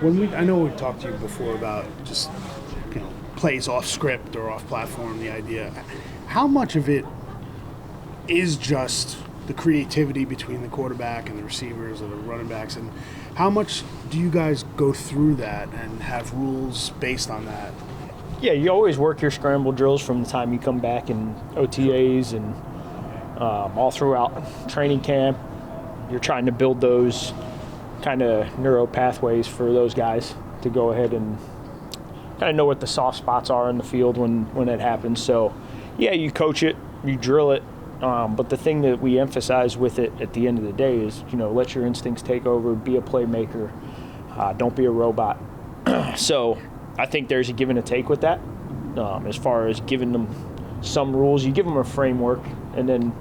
I know we've talked to you before about just plays off script or off platform, the idea. How much of it is just the creativity between the quarterback and the receivers or the running backs, and how much do you guys go through that and have rules based on that? Yeah, you always work your scramble drills from the time you come back in OTAs and all throughout training camp. You're trying to build those kind of neuro pathways for those guys to go ahead and kind of know what the soft spots are in the field when it happens. So, yeah, you coach it, you drill it, but the thing that we emphasize with it at the end of the day is, let your instincts take over, be a playmaker, don't be a robot. So I think there's a give and a take with that. As far as giving them some rules, you give them a framework and then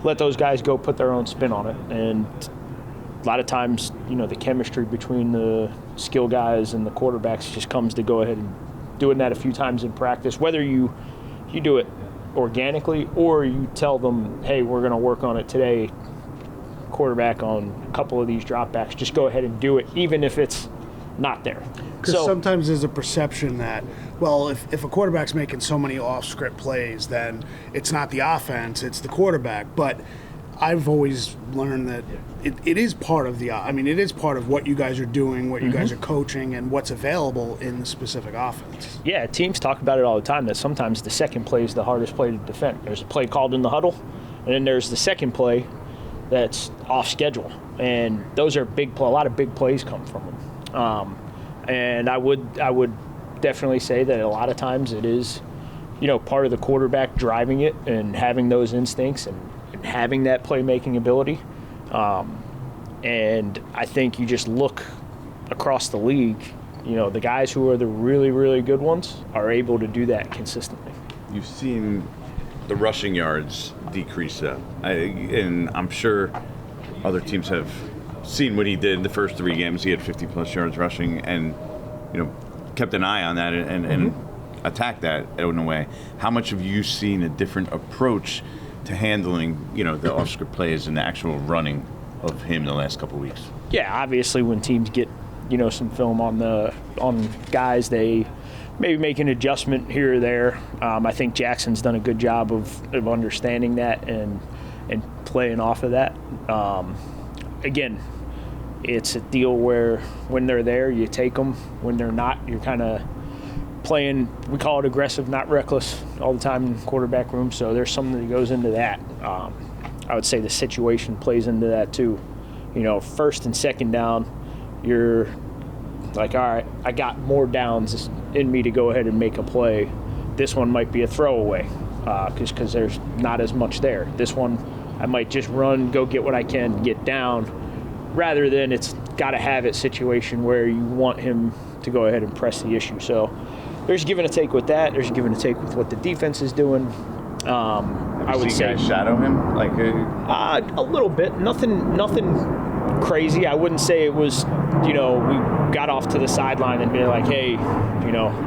let those guys go put their own spin on it. And a lot of times, the chemistry between the skill guys and the quarterbacks just comes to go ahead and doing that a few times in practice, whether you do it organically or you tell them, hey, we're going to work on it today, quarterback on a couple of these dropbacks, just go ahead and do it, even if it's not there. Because sometimes there's a perception that, well, if a quarterback's making so many off-script plays, then it's not the offense, it's the quarterback. But I've always learned that it is part of it is part of what you guys are doing, what you guys are coaching, and what's available in the specific offense. Yeah, teams talk about it all the time, that sometimes the second play is the hardest play to defend. There's a play called in the huddle, and then there's the second play that's off schedule. And those are a lot of big plays come from them. And I would definitely say that a lot of times it is, part of the quarterback driving it and having those instincts and having that playmaking ability. And I think you just look across the league, the guys who are the really, really good ones are able to do that consistently. You've seen the rushing yards decrease, and I'm sure other teams have seen what he did in the first 3 games. He had 50-plus yards rushing and, kept an eye on that and attacked that in a way. How much have you seen a different approach to handling, the off-script plays and the actual running of him the last couple of weeks? Yeah, obviously when teams get, some film on guys, they maybe make an adjustment here or there. I think Jackson's done a good job of understanding that and playing off of that. Again, it's a deal where when they're there, you take them. When they're not, you're kind of playing, we call it aggressive, not reckless, all the time in the quarterback room. So there's something that goes into that. I would say the situation plays into that too. First and second down, you're like, all right, I got more downs in me to go ahead and make a play. This one might be a throwaway because there's not as much there. This one, I might just run, go get what I can, get down, rather than it's got to have it situation where you want him to go ahead and press the issue. So there's give and a take with that. There's give and a take with what the defense is doing. I would say guys shadow him like a little bit. Nothing crazy. I wouldn't say it was. We got off to the sideline and be like, hey,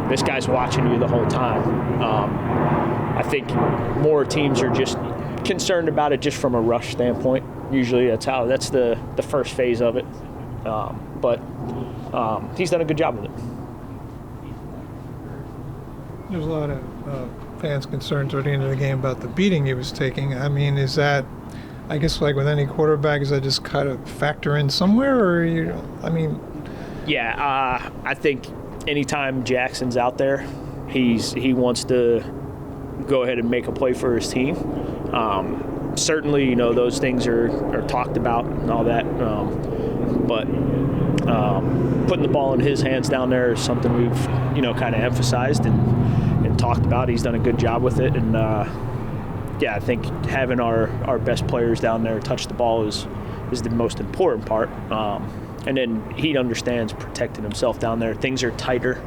this guy's watching you the whole time. I think more teams are just concerned about it just from a rush standpoint. Usually that's the first phase of it. But he's done a good job with it. There's a lot of fans concerned toward the end of the game about the beating he was taking. I mean, is that, I guess like with any quarterback, is that just kind of factor in somewhere or, Yeah, I think anytime Jackson's out there, he wants to go ahead and make a play for his team. Certainly, those things are talked about and all that. But putting the ball in his hands down there is something we've, kind of emphasized and talked about. He's done a good job with it. And, I think having our best players down there touch the ball is the most important part. And then he understands protecting himself down there. Things are tighter.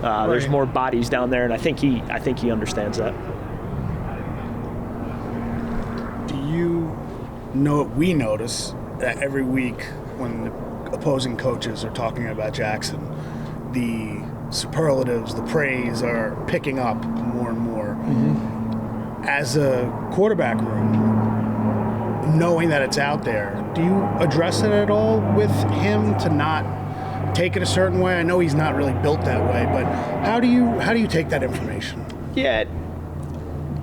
Right. There's more bodies down there, and I think he understands that. We notice that every week when the opposing coaches are talking about Jackson, the superlatives, the praise are picking up more and more. Mm-hmm. As a quarterback room, knowing that it's out there, do you address it at all with him to not take it a certain way? I know he's not really built that way, but how do you take that information? Yeah,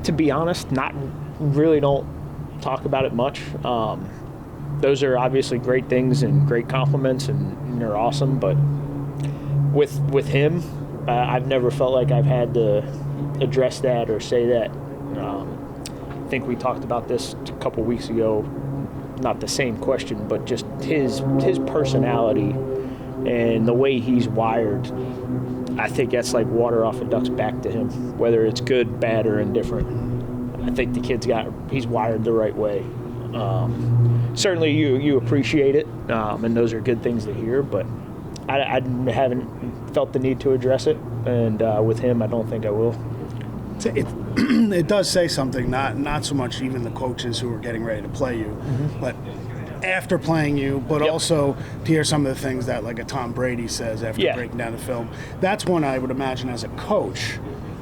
to be honest, not really don't talk about it much. Those are obviously great things and great compliments, and they're awesome. But with him, I've never felt like I've had to address that or say that. I think we talked about this a couple weeks ago. Not the same question, but just his personality and the way he's wired. I think that's like water off a duck's back to him, whether it's good, bad, or indifferent. I think the he's wired the right way. Certainly you appreciate it, and those are good things to hear, but I haven't felt the need to address it, and with him, I don't think I will. It does say something, not so much even the coaches who are getting ready to play you, but after playing you, but also to hear some of the things that like a Tom Brady says after breaking down the film. That's when I would imagine as a coach,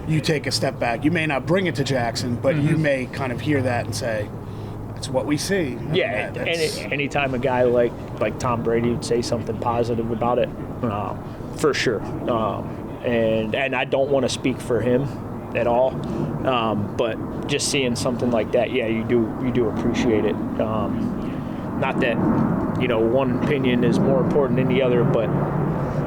you take a step back. You may not bring it to Jackson, but you may kind of hear that and say, that's what we see. Yeah, and anytime a guy like Tom Brady would say something positive about it, for sure. And I don't want to speak for him at all, but just seeing something like that, you do appreciate it. Not that one opinion is more important than the other, but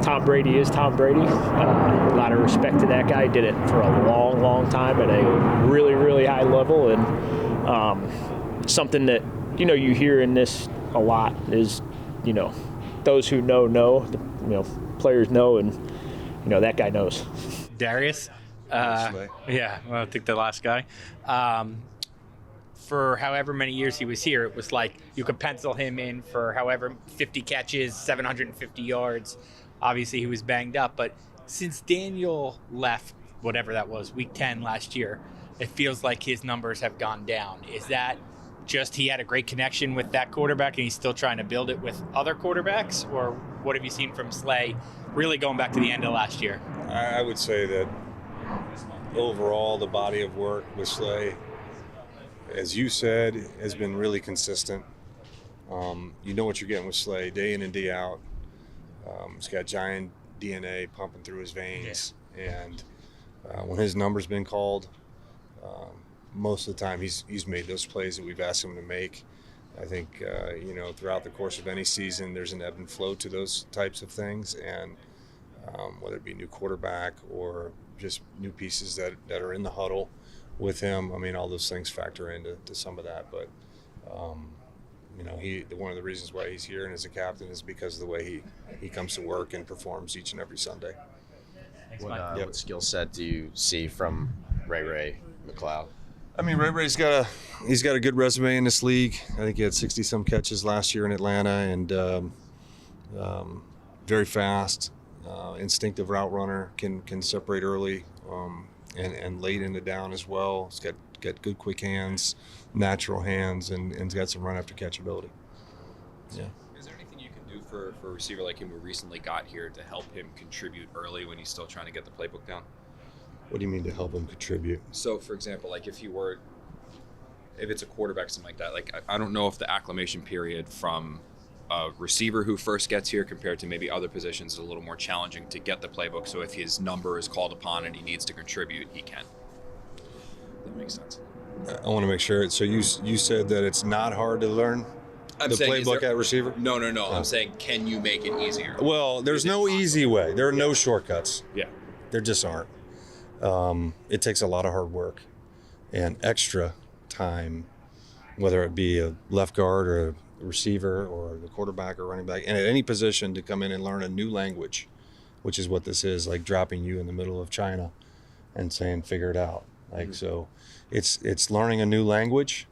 Tom Brady is Tom Brady. A lot of respect to that guy. Did it for a long, long time at a really, really high level, and something that you hear in this a lot is those who know. The players know, and that guy knows. Darius. Yeah, well, I think the last guy. For however many years he was here, it was like you could pencil him in for however 50 catches, 750 yards. Obviously, he was banged up. But since Daniel left, whatever that was, week 10 last year, it feels like his numbers have gone down. Is that just he had a great connection with that quarterback and he's still trying to build it with other quarterbacks? Or what have you seen from Slay really going back to the end of last year? I would say that overall the body of work with Slay, as you said, has been really consistent. You know what you're getting with Slay day in and day out. He's got giant DNA pumping through his veins. Yeah. And when his number's been called, most of the time he's made those plays that we've asked him to make. I think, throughout the course of any season, there's an ebb and flow to those types of things. And whether it be new quarterback or just new pieces that are in the huddle with him, I mean, all those things factor into some of that. But, one of the reasons why he's here and is a captain is because of the way he comes to work and performs each and every Sunday. What skill set do you see from Ray McLeod? I mean, Ray's got a good resume in this league. I think he had 60-some catches last year in Atlanta, and very fast, instinctive route runner, can separate early and late in the down as well. He's got good quick hands, natural hands, and he's got some run after catch ability. Yeah. Is there anything you can do for a receiver like him who recently got here to help him contribute early when he's still trying to get the playbook down? What do you mean to help him contribute? So, for example, like if it's a quarterback, something like that, like I don't know if the acclimation period from a receiver who first gets here compared to maybe other positions is a little more challenging to get the playbook. So if his number is called upon and he needs to contribute, he can. That makes sense. I want to make sure. So you said that it's not hard to learn the playbook at receiver? No. I'm saying, can you make it easier? Well, there's no easy way. There are no shortcuts. Yeah. There just aren't. It takes a lot of hard work and extra time, whether it be a left guard or a receiver or the quarterback or running back, and at any position to come in and learn a new language, which is what this is, like dropping you in the middle of China and saying, figure it out. Like, so it's learning a new language,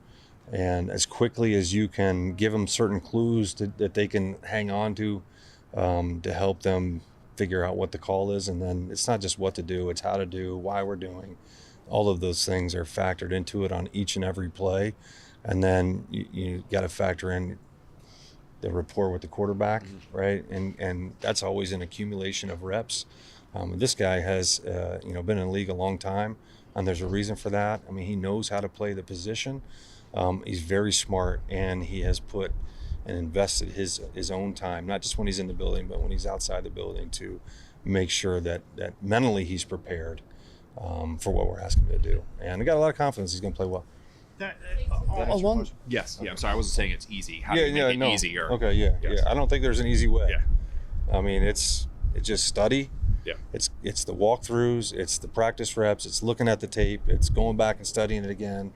and as quickly as you can give them certain clues that they can hang on to help them figure out what the call is. And then it's not just what to do, it's how to do, why we're doing. All of those things are factored into it on each and every play. And then you got to factor in the rapport with the quarterback, right? And that's always an accumulation of reps. This guy has been in the league a long time, and there's a reason for that. I mean, he knows how to play the position. He's very smart, and he has put and invested his own time, not just when he's in the building, but when he's outside the building, to make sure that mentally he's prepared for what we're asking him to do. And I got a lot of confidence he's going to play well. Yes. Yeah. I'm sorry. I wasn't saying it's easy. How do you make it easier? Okay. Yes. Yeah. I don't think there's an easy way. Yeah. I mean, it's just study. Yeah. It's the walkthroughs. It's the practice reps. It's looking at the tape. It's going back and studying it again.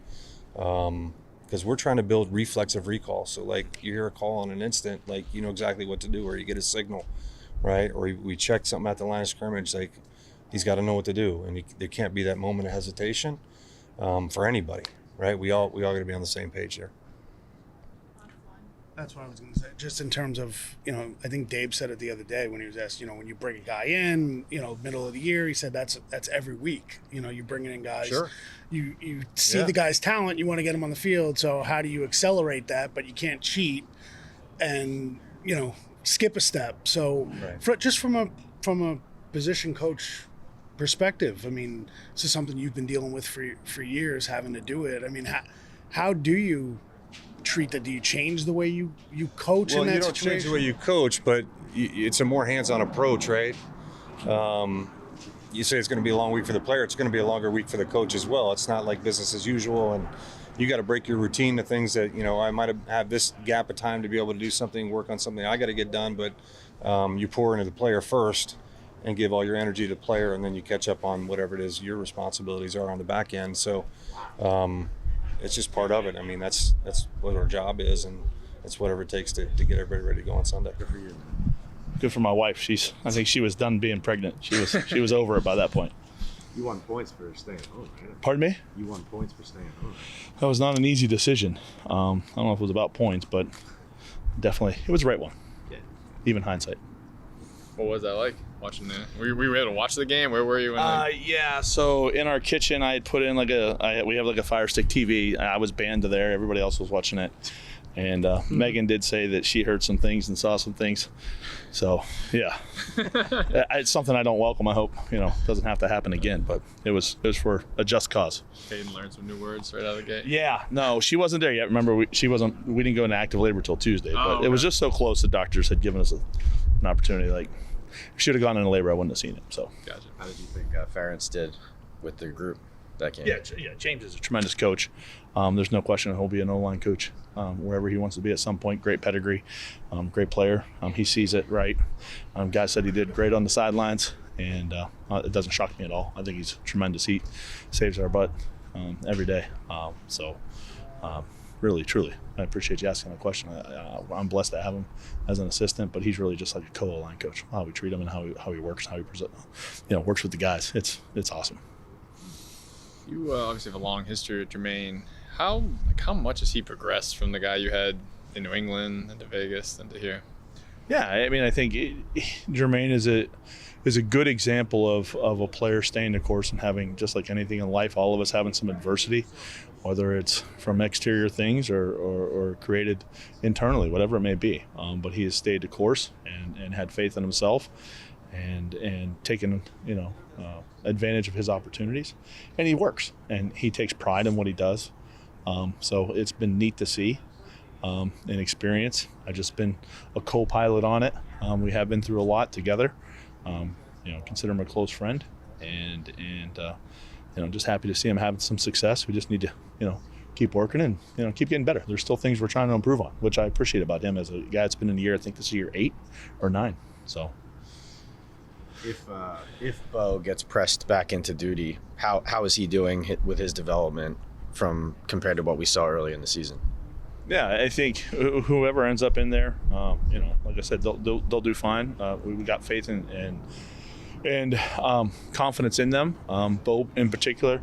Because we're trying to build reflexive recall. So like you hear a call on an instant, like you know exactly what to do, or you get a signal, right? Or we check something at the line of scrimmage, like he's got to know what to do, and there can't be that moment of hesitation for anybody, right? We all got to be on the same page there. That's what I was going to say. Just in terms of, I think Dave said it the other day when he was asked, when you bring a guy in, middle of the year, he said that's every week. You're bringing in guys. Sure. You see the guy's talent, you want to get him on the field. So how do you accelerate that? But you can't cheat and, skip a step. So just from a position coach perspective, I mean, this is something you've been dealing with for years, having to do it. I mean, how do you treat that? Do you change the way you coach in that situation? Well, you don't change the way you coach, but it's a more hands-on approach, right? You say it's going to be a long week for the player. It's going to be a longer week for the coach as well. It's not like business as usual, and you got to break your routine to things that, I might have this gap of time to be able to do something, work on something I got to get done, but you pour into the player first and give all your energy to the player, and then you catch up on whatever it is your responsibilities are on the back end. So it's just part of it. I mean, that's what our job is, and it's whatever it takes to get everybody ready to go on Sunday. Good for you. Good for my wife. I think she was done being pregnant. She was over it by that point. You won points for staying home, right? Pardon me? You won points for staying home. That was not an easy decision. I don't know if it was about points, but definitely it was the right one. Yeah. Even hindsight. What was that like watching the? Were you able to watch the game? Where were you? Yeah. So in our kitchen, I had put in we have like a Fire Stick TV. I was banned to there. Everybody else was watching it. And Megan did say that she heard some things and saw some things. So, yeah. It's something I don't welcome. I hope, doesn't have to happen again. But it was for a just cause. Hayden learned some new words right out of the gate. Yeah. No, she wasn't there yet. Remember, we didn't go into active labor till Tuesday. But it was just so close. The doctors had given us an opportunity. Like, if she should have gone into labor, I wouldn't have seen it. So. Gotcha. How did you think Ferentz did with the group that game? Yeah. James is a tremendous coach. There's no question he'll be an O-line coach wherever he wants to be at some point. Great pedigree, great player. He sees it right. Guys said he did great on the sidelines, and it doesn't shock me at all. I think he's tremendous. He saves our butt every day. Really, truly, I appreciate you asking that question. I'm blessed to have him as an assistant, but he's really just like a co-line coach. How we treat him and how he works, how he works with the guys. It's awesome. You obviously have a long history with Jermaine. How much has he progressed from the guy you had in New England and to Vegas and to here? Yeah, I mean, I think Jermaine is a good example of a player staying the course and having, just like anything in life, all of us having some adversity, whether it's from exterior things or created internally, whatever it may be. But he has stayed the course and had faith in himself and taken, advantage of his opportunities, and he works and he takes pride in what he does. So it's been neat to see and experience. I've just been a co-pilot on it. We have been through a lot together. Consider him a close friend, and just happy to see him having some success. We just need to keep working and keep getting better. There's still things we're trying to improve on, which I appreciate about him as a guy that's been in the year. I think this is year 8 or 9. So. If Bo gets pressed back into duty, how is he doing with his development compared to what we saw early in the season? Yeah, I think whoever ends up in there, like I said, they'll do fine. We got faith and confidence in them. Bo in particular,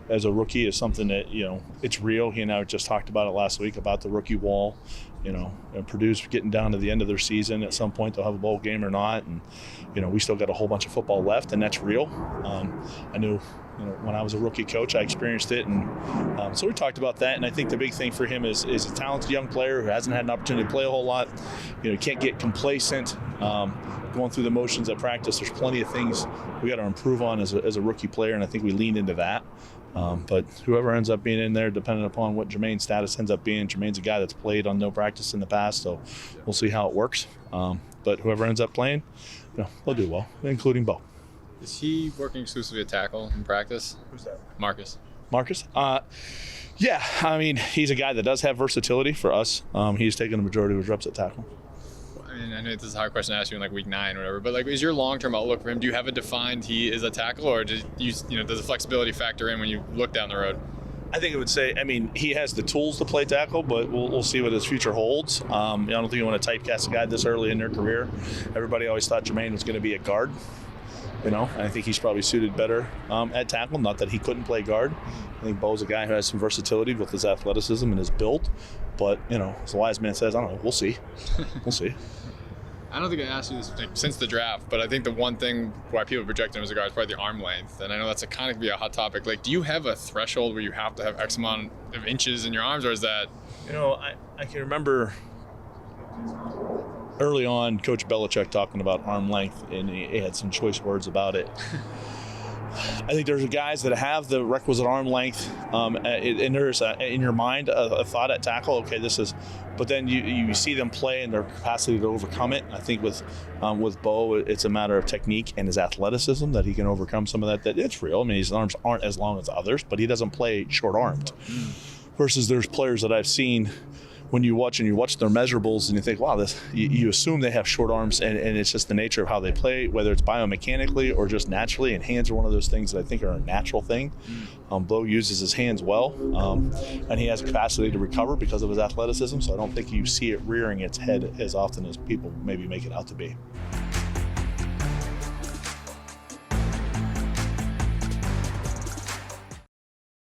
as a rookie, is something that it's real. He and I just talked about it last week about the rookie wall. And Purdue's getting down to the end of their season. At some point, they'll have a bowl game or not, and we still got a whole bunch of football left, and that's real. I knew, when I was a rookie coach, I experienced it, and so we talked about that. And I think the big thing for him is a talented young player who hasn't had an opportunity to play a whole lot. He can't get complacent. going through the motions at practice. There's plenty of things we got to improve on as a rookie player, and I think we leaned into that. But whoever ends up being in there, depending upon what Jermaine's status ends up being, Jermaine's a guy that's played on no practice in the past, so we'll see how it works. But whoever ends up playing, they'll do well, including Bo. Is he working exclusively at tackle in practice? Who's that? Marcus. Marcus? Yeah, I mean, he's a guy that does have versatility for us. He's taken the majority of his reps at tackle. I mean, I know this is a hard question to ask you in like week 9 or whatever, but like, is your long-term outlook for him? Do you have it defined he is a tackle, or does the flexibility factor in when you look down the road? I think it would say, I mean, he has the tools to play tackle, but we'll see what his future holds. I don't think you want to typecast a guy this early in their career. Everybody always thought Jermaine was going to be a guard. And I think he's probably suited better at tackle. Not that he couldn't play guard. I think Bo's a guy who has some versatility with his athleticism and his build. But, as the wise man says, I don't know, we'll see. We'll see. I don't think I asked you this since the draft, but I think the one thing why people project him as a guard is probably the arm length. And I know that's kind of be a hot topic. Like, do you have a threshold where you have to have X amount of inches in your arms, or is that? I can remember early on Coach Belichick talking about arm length, and he had some choice words about it. I think there's guys that have the requisite arm length, and there's in your mind a thought at tackle. Okay, this is, but then you see them play and their capacity to overcome it. I think with Bo, it's a matter of technique and his athleticism that he can overcome some of that. That it's real. I mean, his arms aren't as long as others, but he doesn't play short-armed. Versus there's players that I've seen. When you watch their measurables and you think, wow, you assume they have short arms, and it's just the nature of how they play, whether it's biomechanically or just naturally, and hands are one of those things that I think are a natural thing. Bo uses his hands well, and he has a capacity to recover because of his athleticism, so I don't think you see it rearing its head as often as people maybe make it out to be.